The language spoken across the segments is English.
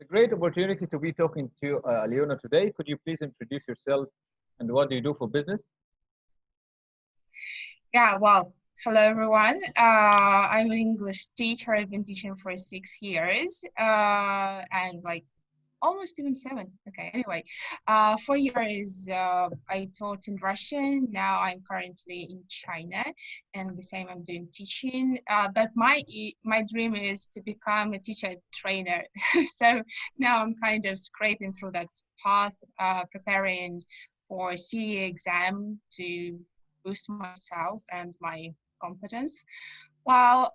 a great opportunity to be talking to Alyona today. Could you please introduce yourself and what do you do for business? Yeah, well, hello everyone. I'm an English teacher. I've been teaching for 6 years, and like almost even 7. Okay, anyway, 4 years I taught in Russian. Now I'm currently in China, and the same I'm doing teaching. But my dream is to become a teacher trainer. So now I'm kind of scraping through that path, preparing for CE exam to boost myself and my competence. Well,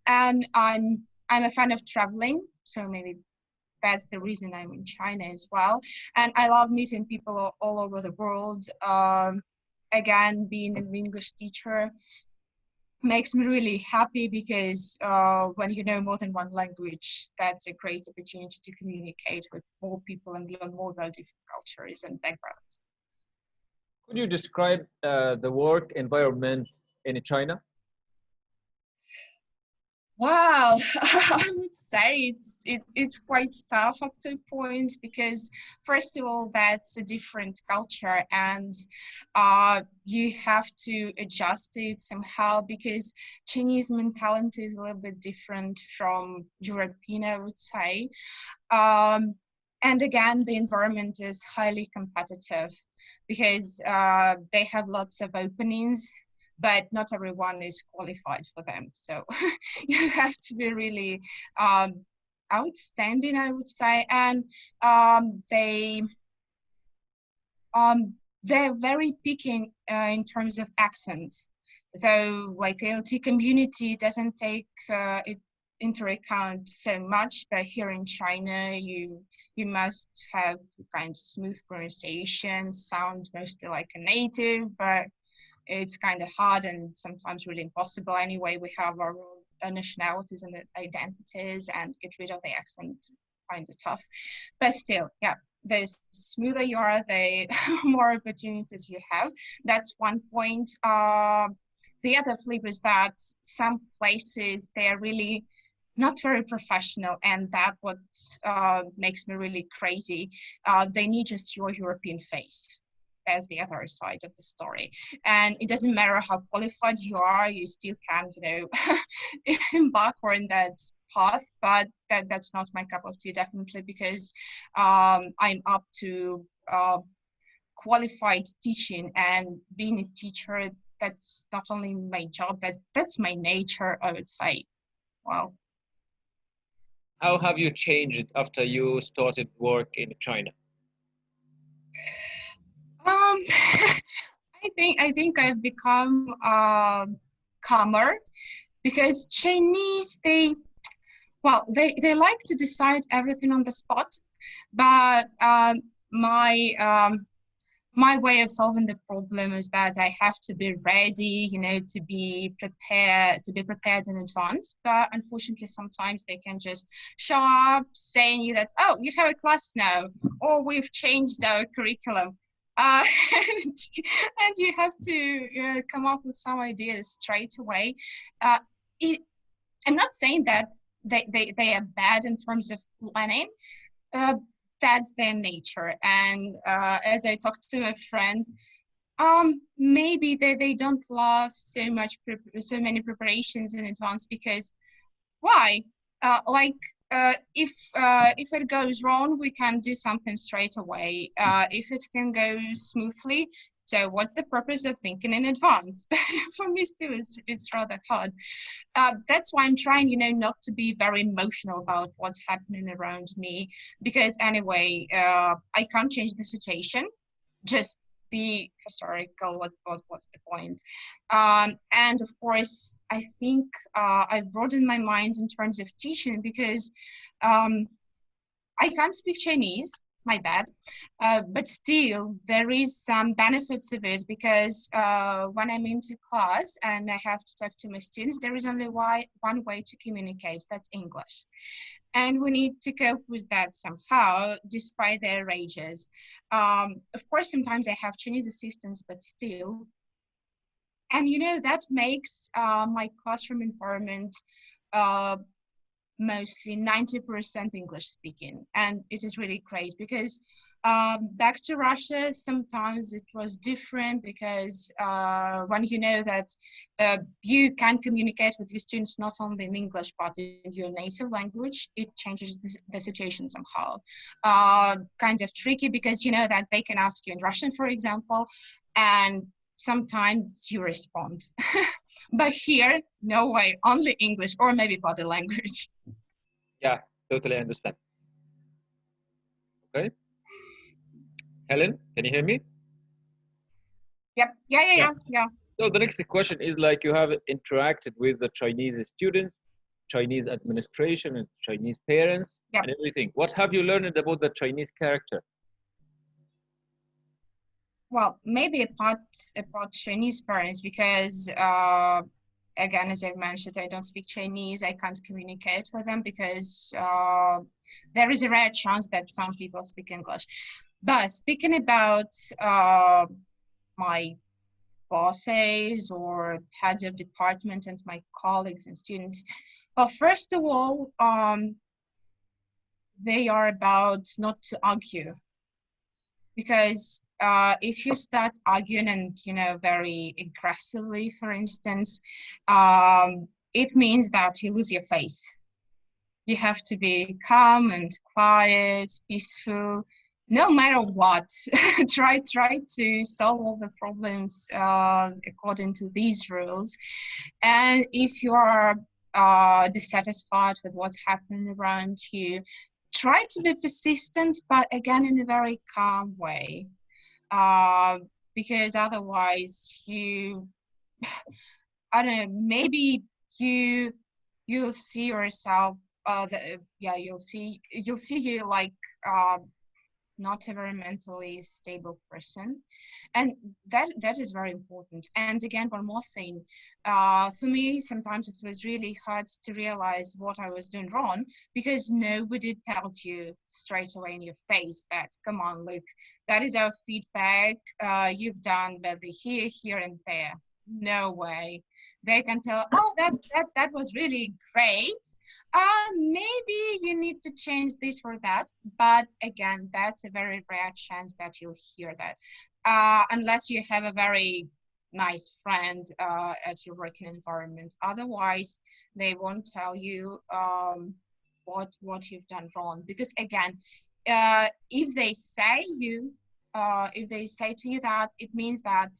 and I'm a fan of traveling, so maybe that's the reason I'm in China as well. And I love meeting people all over the world. Again, being an English teacher makes me really happy because when you know more than one language, that's a great opportunity to communicate with more people and learn more about different cultures and backgrounds. Could you describe the work environment in China? Wow, I would say it's quite tough up to a point because first of all, that's a different culture and you have to adjust to it somehow because Chinese mentality is a little bit different from European, I would say. And again, the environment is highly competitive because they have lots of openings, but not everyone is qualified for them. So you have to be really outstanding, I would say. And they're very picky in terms of accent. Though like ALT community doesn't take it into account so much, but here in China, you must have kind of smooth pronunciation, sound mostly like a native, but it's kind of hard and sometimes really impossible. Anyway, we have our own nationalities and identities, and get rid of the accent kind of tough. But still, yeah, the smoother you are, the more opportunities you have. That's one point. The other flip is that some places they are really not very professional, and that what makes me really crazy. They need just your European face as the other side of the story. And it doesn't matter how qualified you are, you still can, embark on that path, but that's not my cup of tea, definitely, because I'm up to qualified teaching, and being a teacher, that's not only my job, that's my nature, I would say. Wow. How have you changed after you started work in China? I think I've become calmer because Chinese they like to decide everything on the spot, but my my way of solving the problem is that I have to be ready, to be prepared in advance. But unfortunately, sometimes they can just show up saying you that, oh, you have a class now, or we've changed our curriculum. Uh, and, and you have to come up with some ideas straight away. Uh, it, I'm not saying that they are bad in terms of planning. Uh, that's their nature. And as I talked to my friends, maybe they don't love so many preparations in advance because why? If it goes wrong, we can do something straight away. If it can go smoothly, so what's the purpose of thinking in advance? For me, still, it's rather hard. That's why I'm trying, not to be very emotional about what's happening around me, because anyway, I can't change the situation. Just be historical. What's the point? And of course, I think I've broadened my mind in terms of teaching because I can't speak Chinese, my bad, but still there is some benefits of it because when I'm into class and I have to talk to my students, there is only one way to communicate, that's English. And we need to cope with that somehow, despite their ages. Of course, sometimes I have Chinese assistants, but still. And that makes my classroom environment mostly 90% English speaking. And it is really crazy because back to Russia, sometimes it was different because when you know that you can communicate with your students not only in English but in your native language, it changes the situation somehow. Kind of tricky because you know that they can ask you in Russian, for example, and sometimes you respond. But here, no way, only English or maybe body language. Yeah, totally understand. Okay. Helen, can you hear me? Yep. Yeah, yeah, Yeah. yeah, yeah. So the next question is like you have interacted with the Chinese students, Chinese administration, and Chinese parents, Yep. and everything. What have you learned about the Chinese character? Well, maybe about Chinese parents because again, as I mentioned, I don't speak Chinese. I can't communicate with them because there is a rare chance that some people speak English. But speaking about my bosses or heads of department and my colleagues and students, well, first of all, they are about not to argue because if you start arguing and you know very aggressively, for instance, it means that you lose your face. You have to be calm and quiet, peaceful, no matter what. try to solve all the problems according to these rules. And if you are dissatisfied with what's happening around you, try to be persistent, but again in a very calm way. Uh, because otherwise you, I don't know, maybe you'll see yourself yeah, you'll see you like not a very mentally stable person, and that is very important. And again, one more thing, for me sometimes it was really hard to realize what I was doing wrong because nobody tells you straight away in your face that come on, look, that is our feedback, you've done better here and there. No way. They can tell, oh, that was really great, maybe you need to change this or that. But again, that's a very rare chance that you'll hear that, unless you have a very nice friend at your working environment. Otherwise, they won't tell you what you've done wrong. Because again, if they say to you that, it means that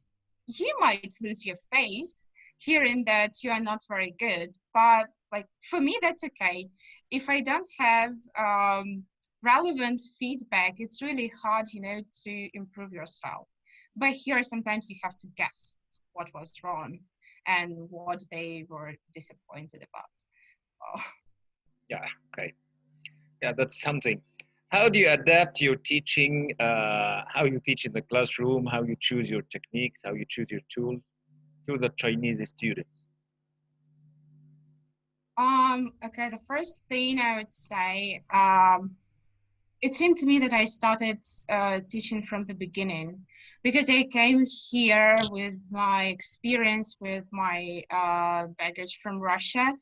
you might lose your face, hearing that you are not very good. But like for me, that's okay. If I don't have relevant feedback, it's really hard, you know, to improve yourself. But here, sometimes you have to guess what was wrong and what they were disappointed about. Oh. Yeah, okay. Yeah, that's something. How do you adapt your teaching? How you teach in the classroom? How you choose your techniques? How you choose your tools to the Chinese students? Okay, the first thing I would say, it seemed to me that I started teaching from the beginning because I came here with my experience, with my baggage from Russia.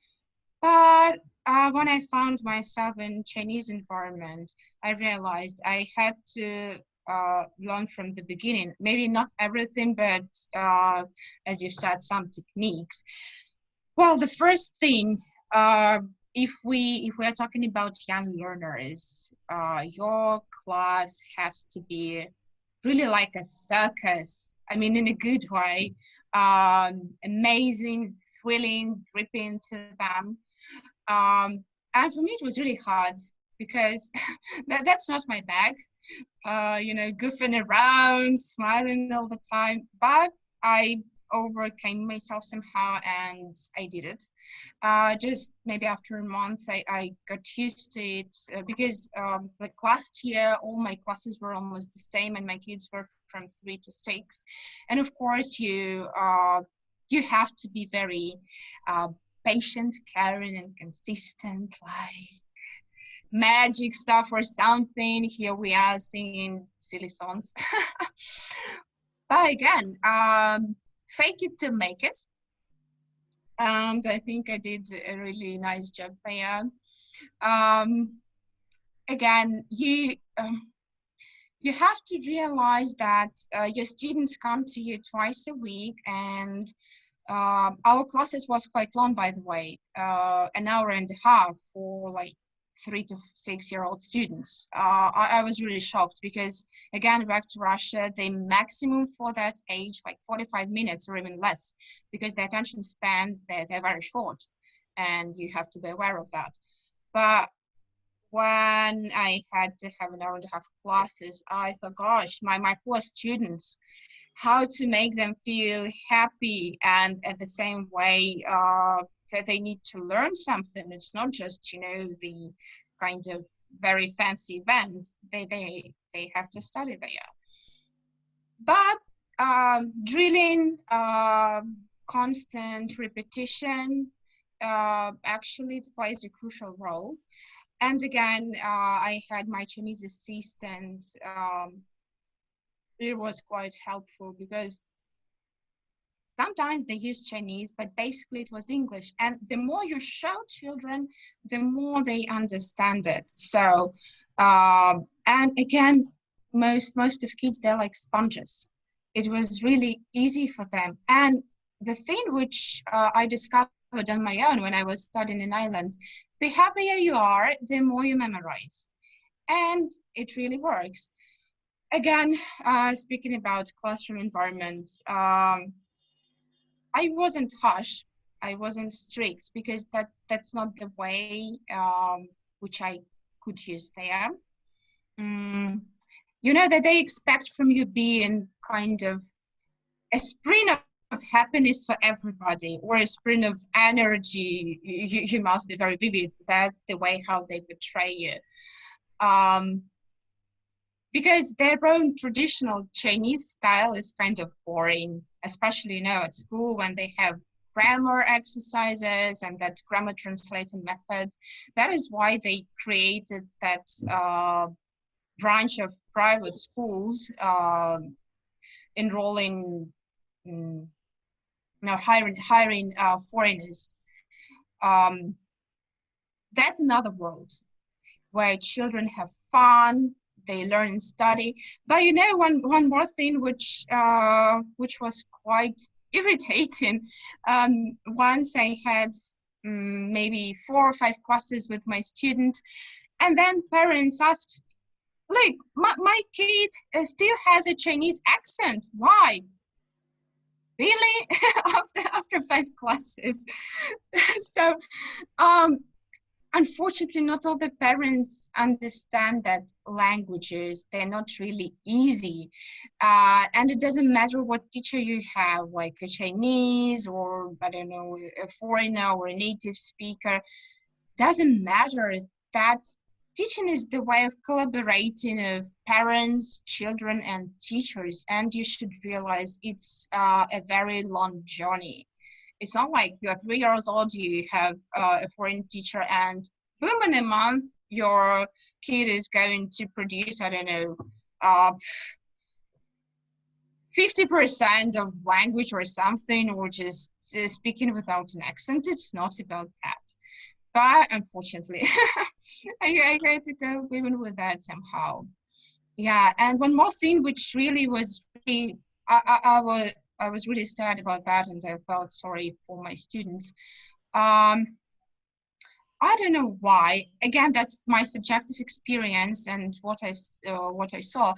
But when I found myself in Chinese environment, I realized I had to learn from the beginning. Maybe not everything, but as you said, some techniques. Well, the first thing, if we are talking about young learners, your class has to be really like a circus. I mean, in a good way, amazing, thrilling, gripping to them. And for me, it was really hard because that's not my bag. You know, goofing around, smiling all the time. But I overcame myself somehow and I did it. Just maybe after a month, I got used to it because like last year, all my classes were almost the same and my kids were from 3 to 6. And of course, you have to be very patient, caring, and consistent, like magic stuff or something. Here we are singing silly songs. But again, fake it till make it. And I think I did a really nice job there. Um, Again, you have to realize that your students come to you twice a week, and our classes was quite long, by the way, an hour and a half for like 3 to 6 year old students. I was really shocked because, again, back to Russia, the maximum for that age, like 45 minutes or even less, because the attention spans, they're very short, and you have to be aware of that. But when I had to have an hour and a half classes, I thought, gosh, my poor students, how to make them feel happy, and at the same way that they need to learn something. It's not just, the kind of very fancy event. They have to study there. But drilling, constant repetition, actually it plays a crucial role. And again, I had my Chinese assistant. It was quite helpful because sometimes they use Chinese, but basically it was English. And the more you show children, the more they understand it. So, and again, most of kids, they're like sponges. It was really easy for them. And the thing which I discovered on my own when I was studying in Ireland, the happier you are, the more you memorize. And it really works. Again, speaking about classroom environment, I wasn't harsh, I wasn't strict, because that's not the way which I could use there. Mm, that they expect from you being kind of a sprint of happiness for everybody, or a sprint of energy. You must be very vivid. That's the way how they portray you. Because their own traditional Chinese style is kind of boring, especially at school when they have grammar exercises and that grammar translating method. That is why they created that branch of private schools, enrolling, hiring foreigners. That's another world where children have fun, they learn and study. But one more thing which was quite irritating. Once I had maybe 4 or 5 classes with my student, and then parents asked, "Look, my kid still has a Chinese accent. Why?" Really? after 5 classes. So unfortunately, not all the parents understand that languages, they're not really easy. And it doesn't matter what teacher you have, like a Chinese or, I don't know, a foreigner or a native speaker. Doesn't matter. That's teaching is the way of collaborating of parents, children, and teachers. And you should realize it's a very long journey. It's not like you're 3 years old, you have a foreign teacher, and boom, in a month, your kid is going to produce, I don't know, 50% of language or something, or just speaking without an accent. It's not about that. But unfortunately, I had to go even with that somehow. Yeah, and one more thing, which really was really, I was really sad about that, and I felt sorry for my students. I don't know why. Again, that's my subjective experience and what I saw.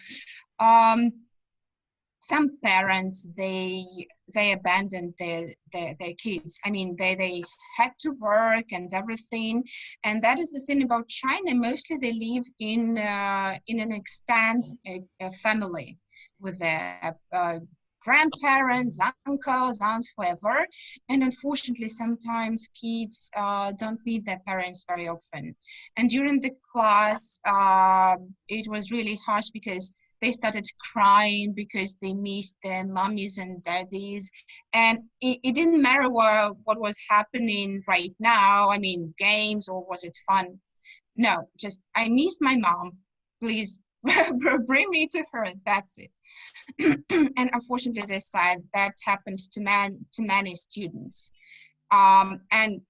Some parents, they abandoned their kids. I mean, they had to work and everything, and that is the thing about China. Mostly they live in an extent a family with their grandparents, uncles, aunts, whoever. And unfortunately, sometimes kids don't meet their parents very often. And during the class, it was really harsh because they started crying because they missed their mummies and daddies. And it didn't matter what was happening right now. I mean, games, or was it fun? No, just, I missed my mom. Please bring me to her. That's it. And unfortunately, as I said, that happens to many students. And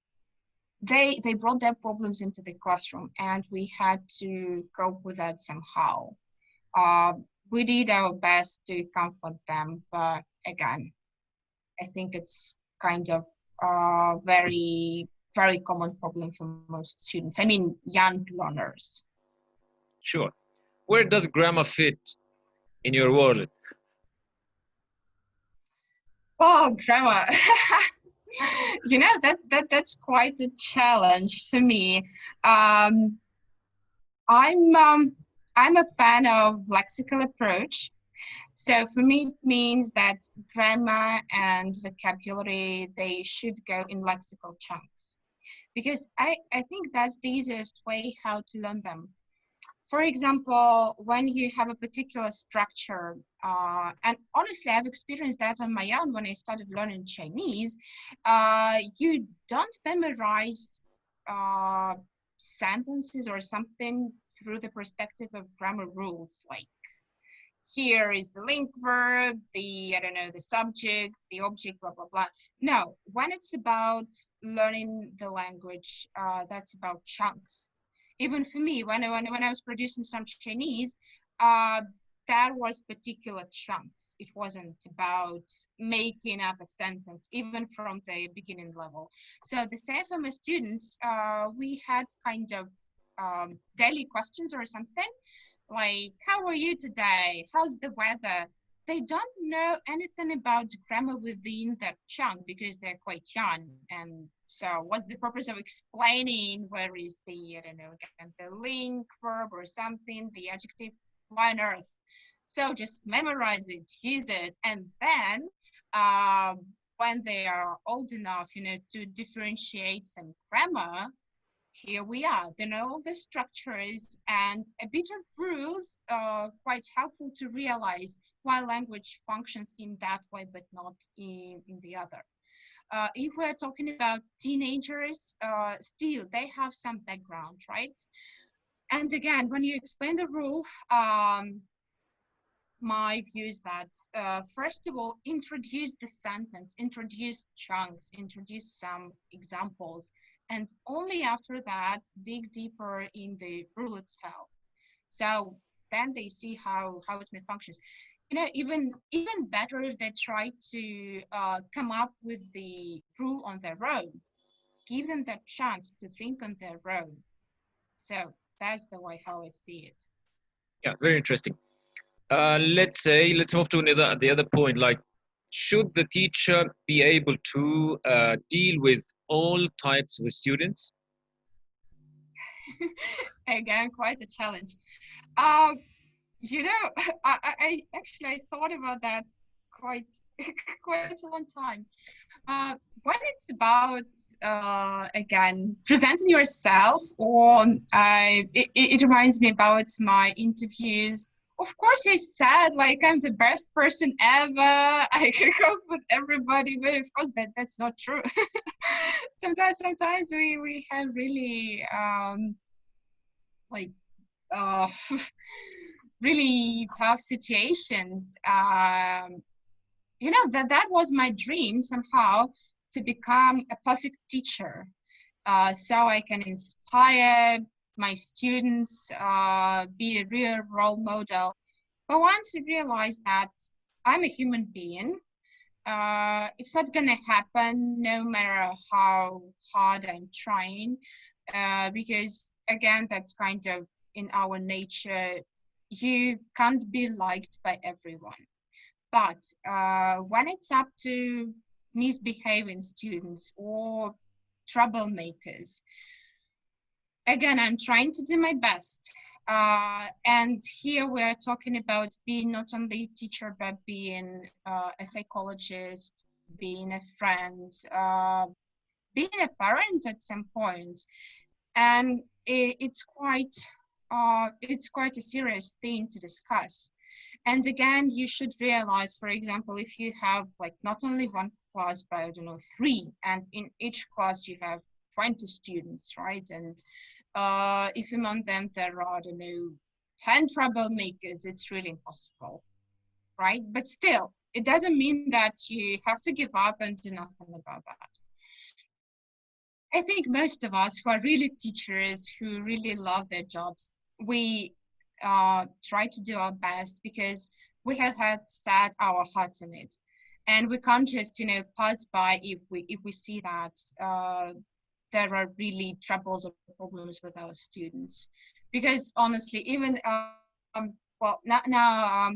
they brought their problems into the classroom, and we had to cope with that somehow. Uh, we did our best to comfort them, but again, I think it's kind of a very, very common problem for most students. I mean, young learners. Sure. Where does grammar fit in your world? Oh, grammar. You know, that's quite a challenge for me. Um, I'm um, I'm a fan of lexical approach. So for me, it means that grammar and vocabulary, they should go in lexical chunks, because I think that's the easiest way how to learn them. For example, when you have a particular structure, and honestly, I've experienced that on my own when I started learning Chinese, you don't memorize uh, sentences or something through the perspective of grammar rules, like here is the link verb, the, I don't know, the subject, the object, blah, blah, blah. No, when it's about learning the language, that's about chunks. Even for me, when I was producing some Chinese, uh, that was particular chunks. It wasn't about making up a sentence, even from the beginning level. So the same for my students, we had kind of daily questions or something, like, how are you today? How's the weather? They don't know anything about grammar within that chunk because they're quite young. And so what's the purpose of explaining where is the, I don't know, again, the link verb or something, the adjective, why on earth? So just memorize it, use it, and then when they are old enough, you know, to differentiate some grammar, here we are. They know all the structures, and a bit of rules are quite helpful to realize why language functions in that way, but not in the other. If we're talking about teenagers, still they have some background, right? And again, when you explain the rule, my view is that first of all, introduce the sentence, introduce chunks, introduce some examples, and only after that dig deeper in the rule itself. So then they see how it may function. You know, even better if they try to come up with the rule on their own. Give them that chance to think on their own. So that's the way how I see it. Yeah, very interesting. Let's move to the other point. Like, should the teacher be able to deal with all types of students? Again, quite a challenge. Um, you know, I actually I thought about that quite quite a long time. When it's about again presenting yourself, or it reminds me about my interviews. Of course, I said like I'm the best person ever. I can cope with everybody, but of course that's not true. Sometimes we have really like uh, really tough situations. You know, that was my dream somehow, to become a perfect teacher, so I can inspire my students, be a real role model. But once you realize that I'm a human being, it's not gonna happen no matter how hard I'm trying, because again, that's kind of in our nature. You can't be liked by everyone. But when it's up to misbehaving students or troublemakers, again, I'm trying to do my best. And here we're talking about being not only a teacher, but being a psychologist, being a friend, being a parent at some point. And it's quite a serious thing to discuss. And again, you should realize, for example, if you have like not only one class, but I don't know, three, and in each class you have 20 students, right? And if among them there are, I don't know, 10 troublemakers, it's really impossible, right? But still, it doesn't mean that you have to give up and do nothing about that. I think most of us who are really teachers, who really love their jobs, we try to do our best because we have had set our hearts on it, and we can't just pass by if we see that there are really troubles or problems with our students. Because honestly, even well, now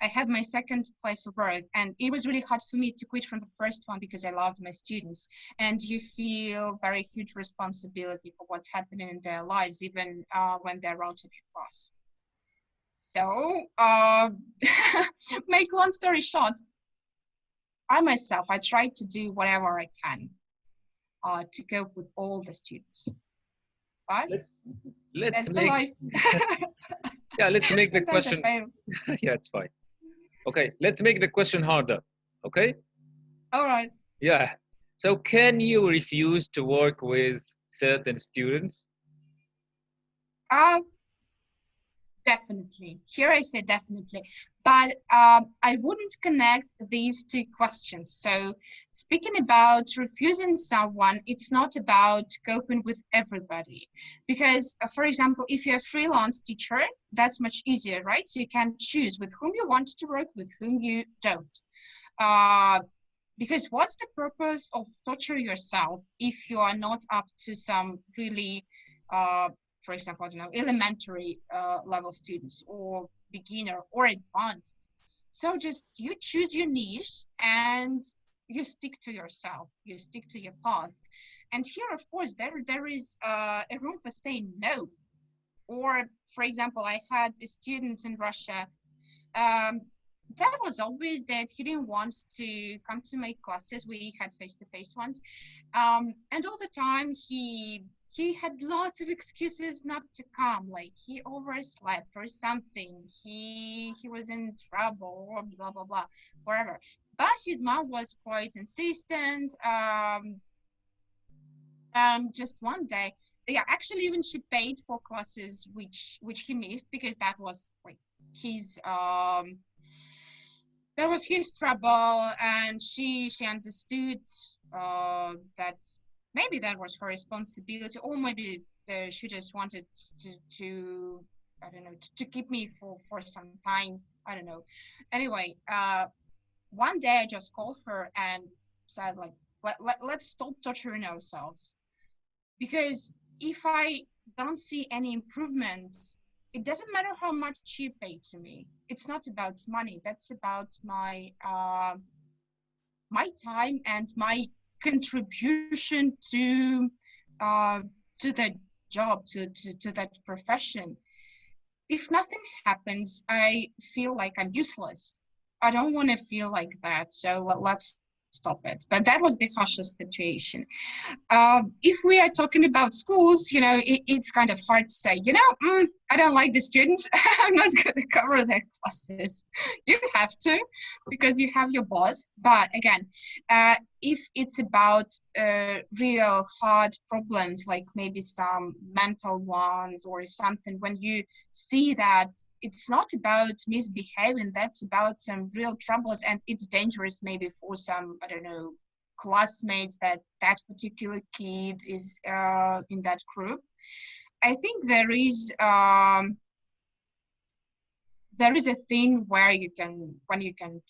I have my second place of work, and it was really hard for me to quit from the first one because I loved my students. And you feel very huge responsibility for what's happening in their lives, even when they're out of your class. So, make long story short, I try to do whatever I can to cope with all the students. But Let's that's the make life. yeah, let's make the Sometimes I question. fail. Yeah, it's fine. Okay, let's make the question harder. Okay? All right. Yeah. So can you refuse to work with certain students? Uh, Definitely. Here I say definitely. But I wouldn't connect these two questions. So speaking about refusing someone, it's not about coping with everybody. Because, for example, if you're a freelance teacher, that's much easier, right? So you can choose with whom you want to work, with whom you don't. Uh, because what's the purpose of torture yourself if you are not up to some really for example, I don't know, elementary level students or beginner or advanced? So just you choose your niche and you stick to yourself, you stick to your path. And here, of course, there is a room for saying no. Or, for example, I had a student in Russia. Um, that was obvious that he didn't want to come to my classes. We had face-to-face ones, and all the time he had lots of excuses not to come, like he overslept or something, he was in trouble or blah blah blah, whatever. But his mom was quite insistent. Just one day, yeah, actually even she paid for classes which he missed because that was like his that was his trouble, and she understood that maybe that was her responsibility, or maybe she just wanted to I don't know, to keep me for some time. I don't know. Anyway, one day I just called her and said, like, let's stop torturing ourselves, because if I don't see any improvements, it doesn't matter how much you pay to me. It's not about money. That's about my time and my contribution uh, to that job, to that profession. If nothing happens, I feel like I'm useless. I don't want to feel like that. So let's stop it. But that was the harshest situation. If we are talking about schools, it's kind of hard to say, I don't like the students. I'm not going to cover their classes. You have to, because you have your boss. But again, if it's about real hard problems, like maybe some mental ones or something, when you see that it's not about misbehaving, that's about some real troubles, and it's dangerous maybe for some, I don't know, classmates that particular kid is in that group. I think there is a thing where you can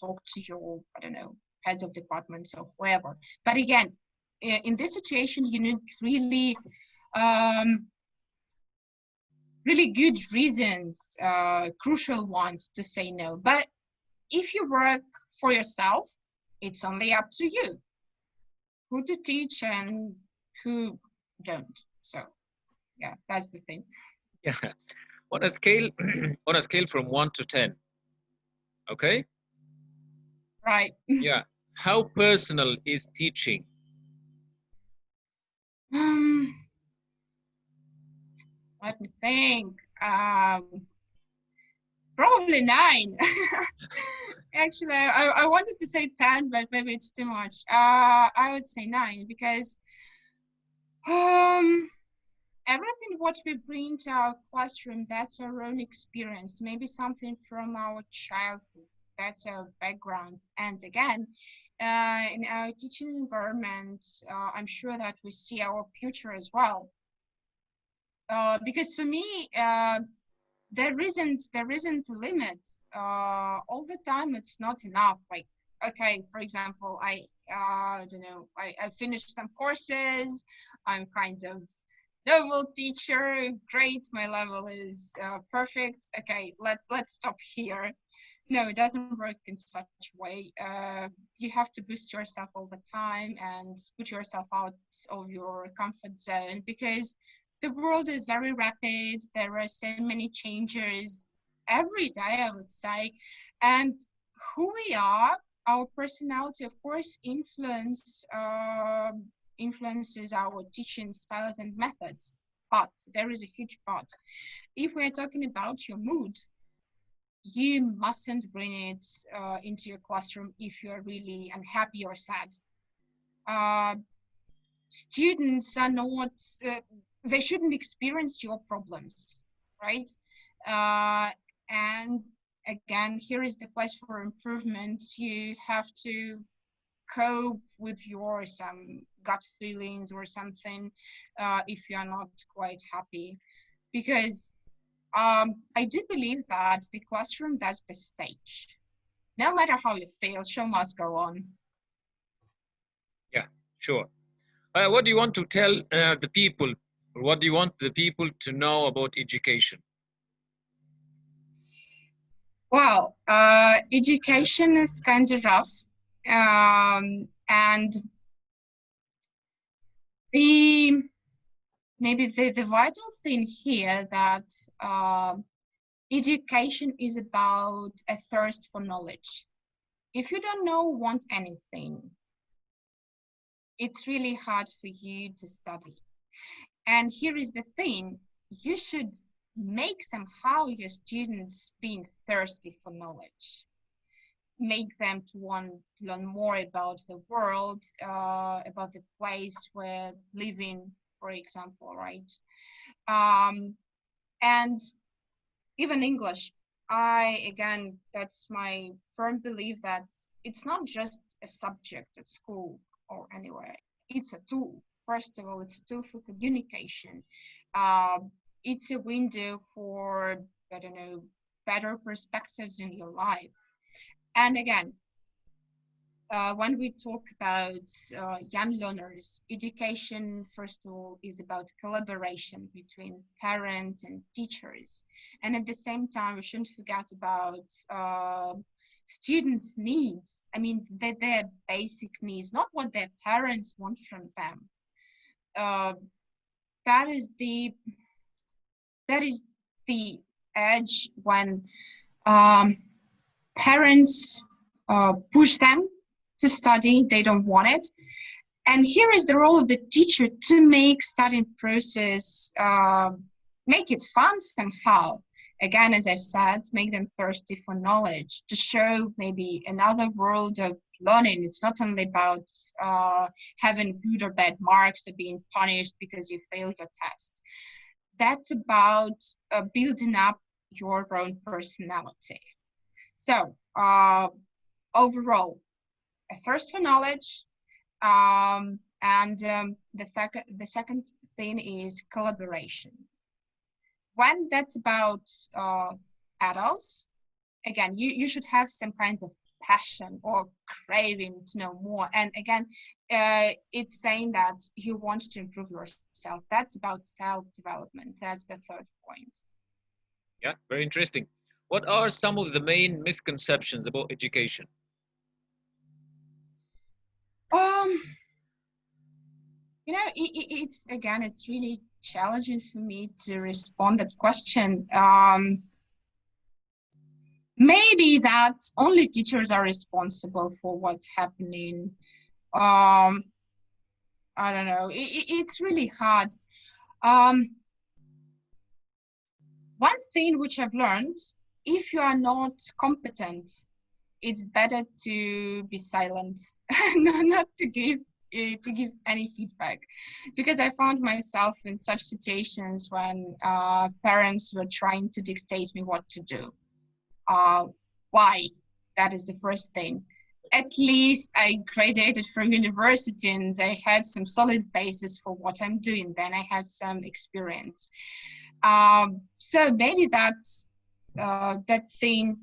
talk to your, I don't know, heads of departments or whoever. But again, in this situation, you need really really good reasons, crucial ones to say no. But if you work for yourself, it's only up to you who to teach and who don't. So yeah, that's the thing. Yeah. On a scale on a scale from 1 to 10, okay? Right. Yeah. How personal is teaching? um, Let me think. Probably 9. Actually, I wanted to say 10, but maybe it's too much. I would say 9 because um everything what we bring to our classroom, that's our own experience, maybe something from our childhood, that's our background. And again, in our teaching environment, I'm sure that we see our future as well. Because for me, there isn't a limit. All the time, it's not enough. Like, okay, for example, I don't know, I finished some courses. I'm kind of novel teacher. Great, my level is perfect. Okay, let's stop here. No, it doesn't work in such a way. You have to boost yourself all the time and put yourself out of your comfort zone, because the world is very rapid. There are so many changes every day, I would say. And who we are, our personality, of course, influences our teaching styles and methods. But there is a huge but. If we're talking about your mood, you mustn't bring it into your classroom if you're really unhappy or sad. Uh, Students are not, they shouldn't experience your problems, right? Uh, and again, here is the place for improvement. You have to cope with your some gut feelings or something if you are not quite happy, because I do believe that the classroom, that's the stage. No matter how you feel, show must go on. Yeah, sure. What do you want to tell the people, or what do you want the people to know about education? Wow, education is kind of rough. And the maybe the vital thing here that education is about a thirst for knowledge. If you don't want anything, it's really hard for you to study. And here is the thing, you should make somehow your students being thirsty for knowledge. Make them to want to learn more about the world, about the place we're living, for example, right? And even English. Again, that's my firm belief that it's not just a subject at school or anywhere. It's a tool. First of all, it's a tool for communication. Uh, it's a window for, I don't know, better perspectives in your life. And again, when we talk about young learners, education, first of all, is about collaboration between parents and teachers. And at the same time, we shouldn't forget about students' needs. I mean, their basic needs, not what their parents want from them. Uh, that is the edge when um, parents push them to study, they don't want it. And here is the role of the teacher to make studying process, make it fun somehow. Again, as I've said, make them thirsty for knowledge, to show maybe another world of learning. It's not only about having good or bad marks or being punished because you failed your test. That's about building up your own personality. So overall, a thirst for knowledge, and the second thing is collaboration. When that's about adults, again, you should have some kind of passion or craving to know more. And again, it's saying that you want to improve yourself. That's about self-development. That's the third point. Yeah, very interesting. What are some of the main misconceptions about education? Um, it's again, it's really challenging for me to respond that question. Maybe that only teachers are responsible for what's happening. Um, I don't know. It's really hard. Um, One thing which I've learned, if you are not competent, it's better to be silent, not to give any feedback, because I found myself in such situations when parents were trying to dictate me what to do. Why? That is the first thing. at least I graduated from university and I had some solid basis for what I'm doing. Then I have some experience. So maybe that's that thing.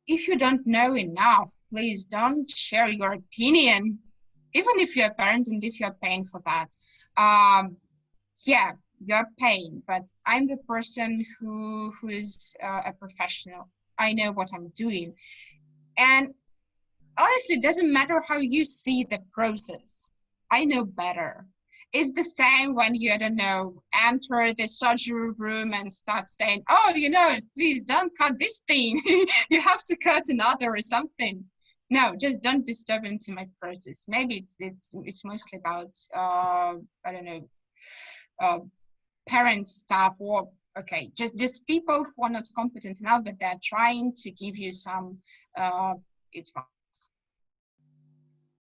If you don't know enough, please don't share your opinion, even if you're a parent and if you're paying for that. Yeah, you're paying, but I'm the person who is a professional. I know what I'm doing. And honestly, it doesn't matter how you see the process. I know better. It's the same when you, I don't know, enter the surgery room and start saying, oh, please don't cut this thing. You have to cut another or something. No, just don't disturb into my process. Maybe it's mostly about, I don't know, uh, parent stuff or, okay, just people who are not competent enough, but they're trying to give you some advice.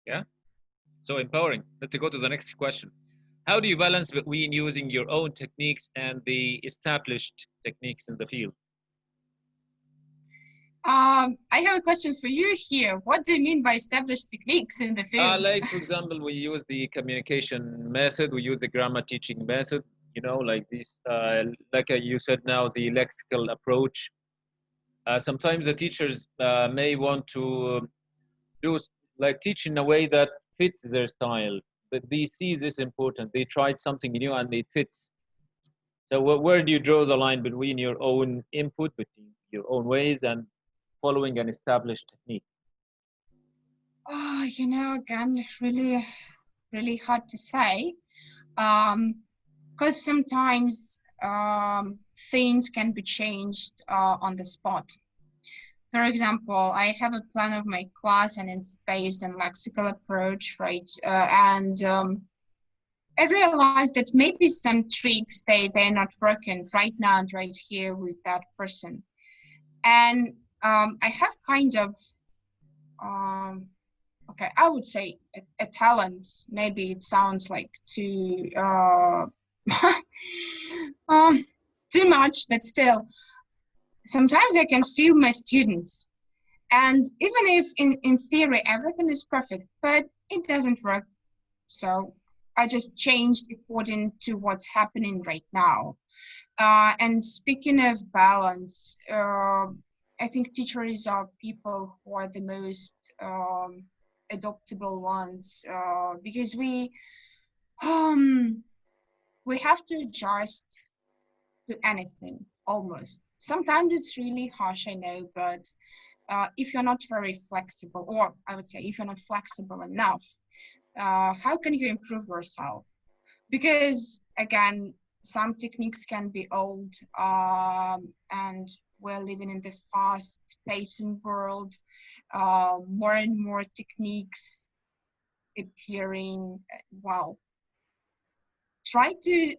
Yeah, so empowering. Let's go to the next question. How do you balance between using your own techniques and the established techniques in the field? I have a question for you here. What do you mean by established techniques in the field? Like, for example, we use the communication method, we use the grammar teaching method, like this, you said now, the lexical approach. Sometimes the teachers may want to do like teach in a way that fits their style, but they see this important. They tried something new and it fits. So where do you draw the line between your own input, between your own ways, and following an established technique? Oh, again, really, really hard to say. Because sometimes things can be changed on the spot. For example, I have a plan of my class and it's based on lexical approach, right? And I realized that maybe some tricks, they're not working right now and right here with that person. And I have kind of, okay, I would say a talent. Maybe it sounds like too, too much, but still, sometimes I can feel my students. And even if in theory everything is perfect, but it doesn't work. So I just changed according to what's happening right now. And speaking of balance, I think teachers are people who are the most adoptable ones because we have to adjust to anything almost. Sometimes it's really harsh, I know, but if you're not very flexible, or I would say if you're not flexible enough, how can you improve yourself? Because again, some techniques can be old and we're living in the fast-paced world. More and more techniques appearing. Well, try to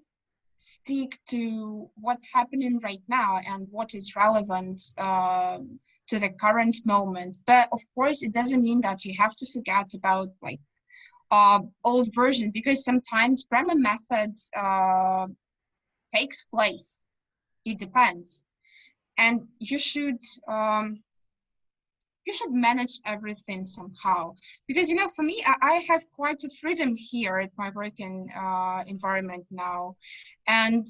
stick to what's happening right now and what is relevant to the current moment. But of course, it doesn't mean that you have to forget about like old version, because sometimes grammar methods takes place. It depends, and you should manage everything somehow. Because for me, I have quite a freedom here at my working environment now, and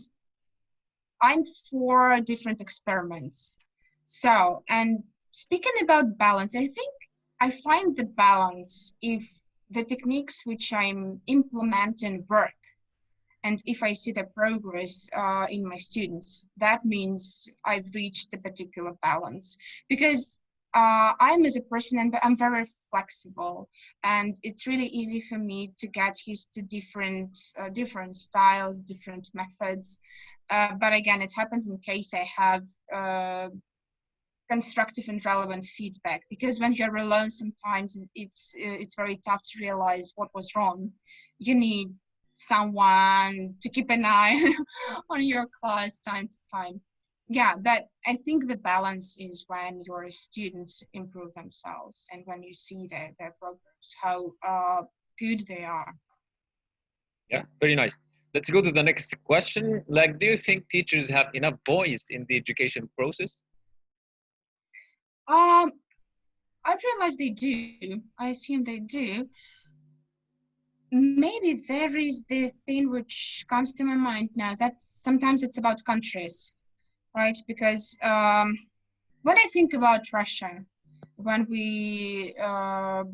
I'm for different experiments. So, and speaking about balance, I think I find the balance if the techniques which I'm implementing work, and if I see the progress in my students, that means I've reached a particular balance. Because I'm as a person, I'm very flexible, and it's really easy for me to get used to different styles, different methods. But again, it happens in case I have constructive and relevant feedback, because when you're alone, sometimes it's very tough to realize what was wrong. You need someone to keep an eye on your class time to time. Yeah, but I think the balance is when your students improve themselves and when you see their progress, how good they are. Yeah, very nice. Let's go to the next question. Like, do you think teachers have enough voice in the education process? Um, I realize they do. I assume they do. Maybe there is the thing which comes to my mind now, that sometimes it's about countries, right? Because when I think about Russia, when we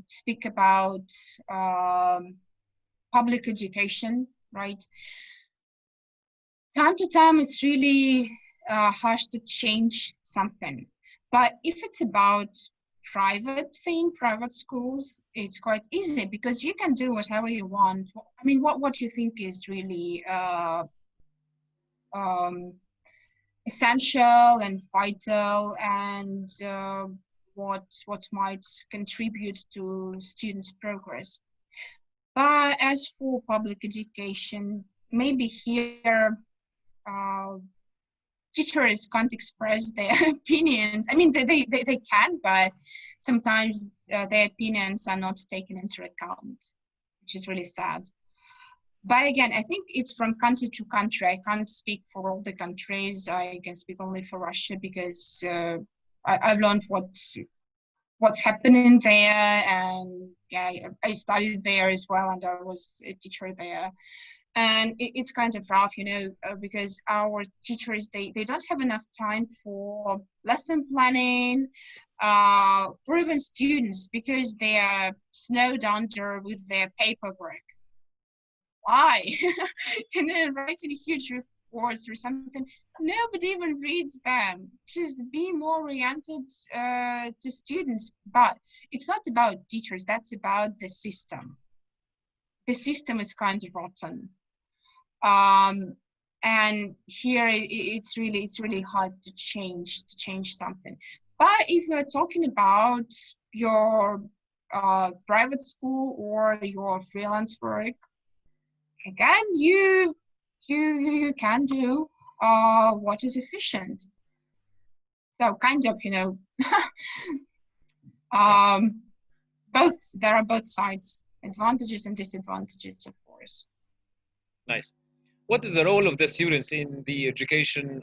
speak about public education, right? Time to time, it's really harsh to change something. But if it's about private schools, it's quite easy because you can do whatever you want. I mean, what you think is really um, essential and vital, and what might contribute to students' progress. But as for public education, maybe here uh, teachers can't express their opinions. I mean, they can, but sometimes their opinions are not taken into account, which is really sad. But again, I think it's from country to country. I can't speak for all the countries. I can speak only for Russia because I've learned what's happening there, and yeah, I studied there as well, and I was a teacher there. And it's kind of rough, because our teachers, they don't have enough time for lesson planning, for even students, because they are snowed under with their paperwork. Why? And then writing huge reports or something, nobody even reads them. Just be more oriented to students. But it's not about teachers, that's about the system. The system is kind of rotten. And here it's really hard to change something. But if you're talking about your private school or your freelance work, again, you can do what is efficient. So kind of, there are both sides, advantages and disadvantages, of course. Nice. What is the role of the students in the educational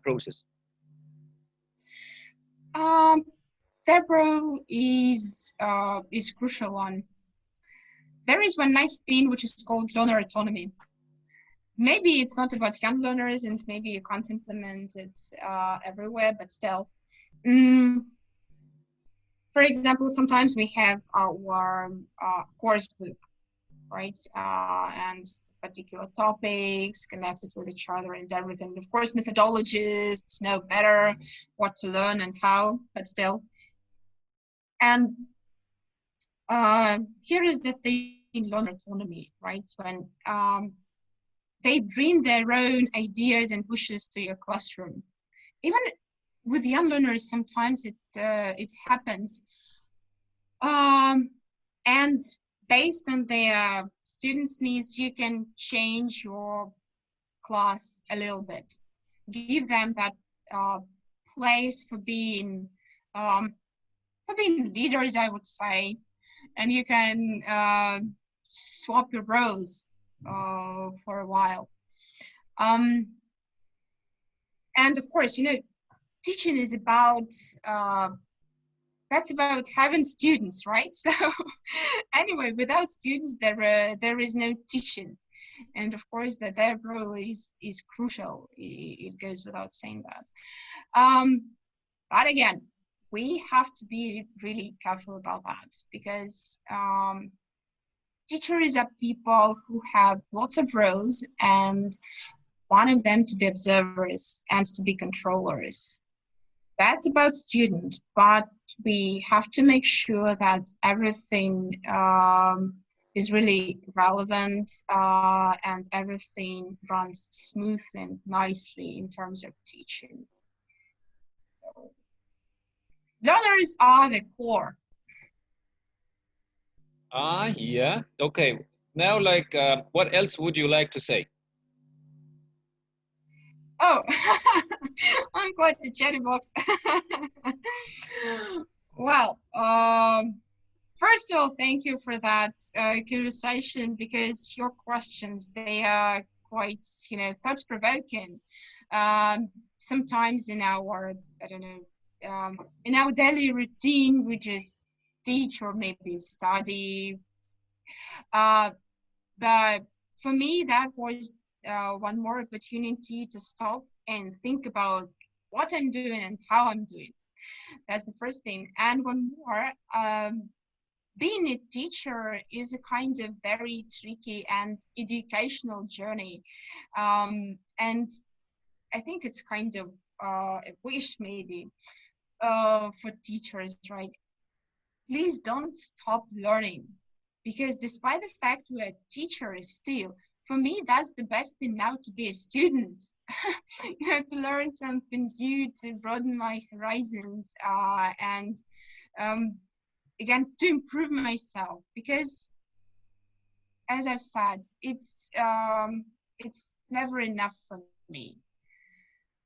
process? Their role is crucial one. There is one nice thing which is called learner autonomy. Maybe it's not about young learners, and maybe you can't implement it everywhere, but still. For example, sometimes we have our course book, right? And particular topics connected with each other and everything. Of course, methodologists know better what to learn and how, but still. And here is the thing in learner autonomy, right? When they bring their own ideas and wishes to your classroom. Even with young learners, sometimes it happens. And based on their students' needs, you can change your class a little bit. Give them that place for being leaders, I would say, and you can swap your roles for a while. And of course, teaching is about that's about having students, right? So anyway, without students, there is no teaching, and of course that their role is crucial. It goes without saying that. But again, we have to be really careful about that, because teachers are people who have lots of roles, and one of them to be observers and to be controllers. That's about students, but we have to make sure that everything is really relevant and everything runs smoothly and nicely in terms of teaching. So learners are the core. Yeah. Okay. Now, what else would you like to say? Oh, I'm quite the chatty box. Well, first of all, thank you for that conversation, because your questions, they are quite, thought-provoking. Sometimes in our, I don't know, in our daily routine, we just teach or maybe study. But for me, that was one more opportunity to stop and think about what I'm doing and how I'm doing. That's the first thing. And one more, being a teacher is a kind of very tricky and educational journey. And I think it's kind of a wish maybe for teachers, right? Please don't stop learning, because despite the fact we're teachers still, for me, that's the best thing now, to be a student. You have to learn something new, to broaden my horizons, and again, to improve myself, because as I've said, it's never enough for me.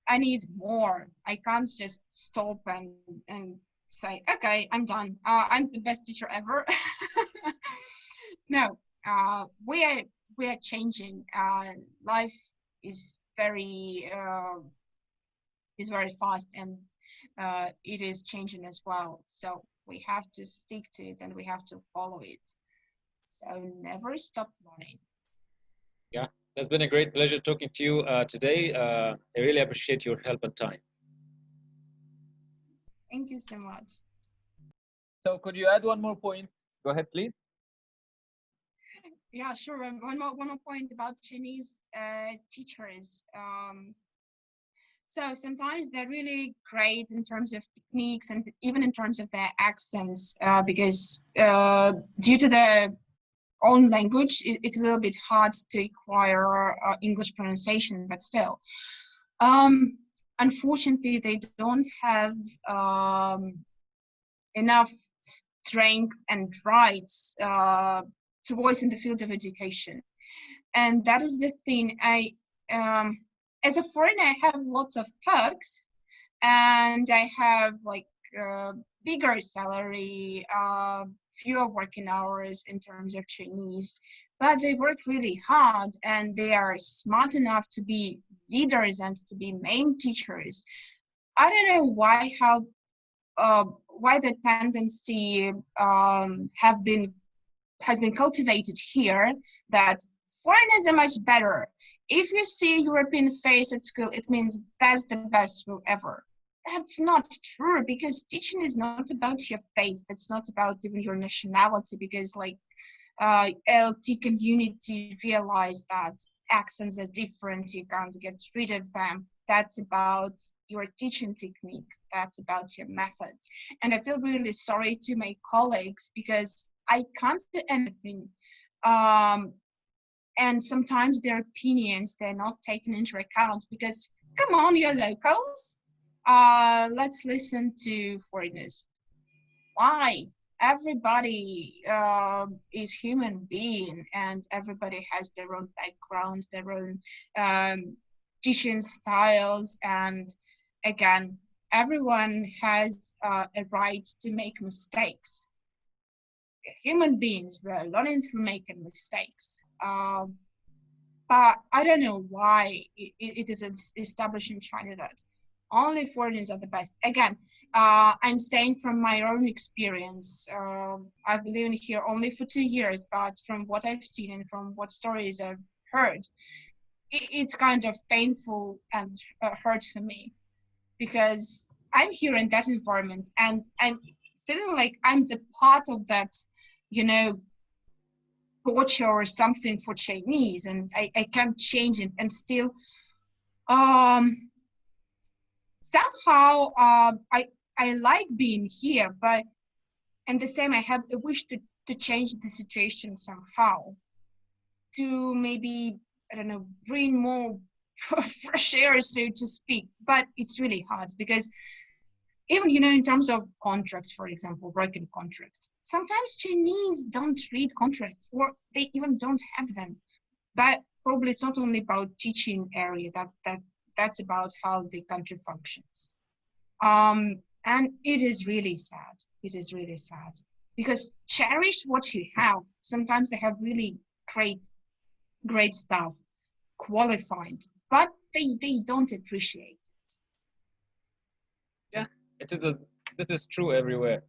I need more. I can't just stop and say, okay, I'm done. I'm the best teacher ever. No, we are changing. Life is very fast, and it is changing as well. So we have to stick to it and we have to follow it. So never stop learning. Yeah, it's been a great pleasure talking to you today. I really appreciate your help and time. Thank you so much. So could you add one more point? Go ahead, please. Yeah, sure. One more point about Chinese teachers. So sometimes they're really great in terms of techniques and even in terms of their accents, because due to their own language, it's a little bit hard to acquire English pronunciation, but still. Unfortunately, they don't have enough strength and rights to voice in the field of education. And that is the thing. As a foreigner, I have lots of perks, and I have like bigger salary, fewer working hours in terms of Chinese, but they work really hard and they are smart enough to be leaders and to be main teachers. I don't know why the tendency has been cultivated here that foreigners are much better. If you see a European face at school, it means that's the best school ever. That's not true, because teaching is not about your face. That's not about even your nationality, because like LT community realize that accents are different. You can't get rid of them. That's about your teaching techniques. That's about your methods. And I feel really sorry to my colleagues because I can't do anything. And sometimes their opinions, they're not taken into account because, come on, you're locals. Let's listen to foreigners. Why? Everybody is human being, and everybody has their own background, their own teaching styles, and again, everyone has a right to make mistakes. Human beings, we're learning through making mistakes. But I don't know why it is established in China that only foreigners are the best. Again, I'm saying from my own experience. I've been living here only for 2 years, but from what I've seen and from what stories I've heard, it's kind of painful and hurt for me, because I'm here in that environment and I'm feeling like I'm the part of that, torture or something for Chinese, and I can't change it. And still, somehow I like being here, but and the same, I have a wish to change the situation somehow, to maybe, I don't know, bring more fresh air, so to speak. But it's really hard because even, in terms of contracts, for example, working contracts, sometimes Chinese don't read contracts, or they even don't have them. But probably it's not only about teaching area, that's about how the country functions. And it is really sad. It is really sad, because cherish what you have. Sometimes they have really great stuff, qualified, but they don't appreciate. Yeah, It is a, this is true everywhere.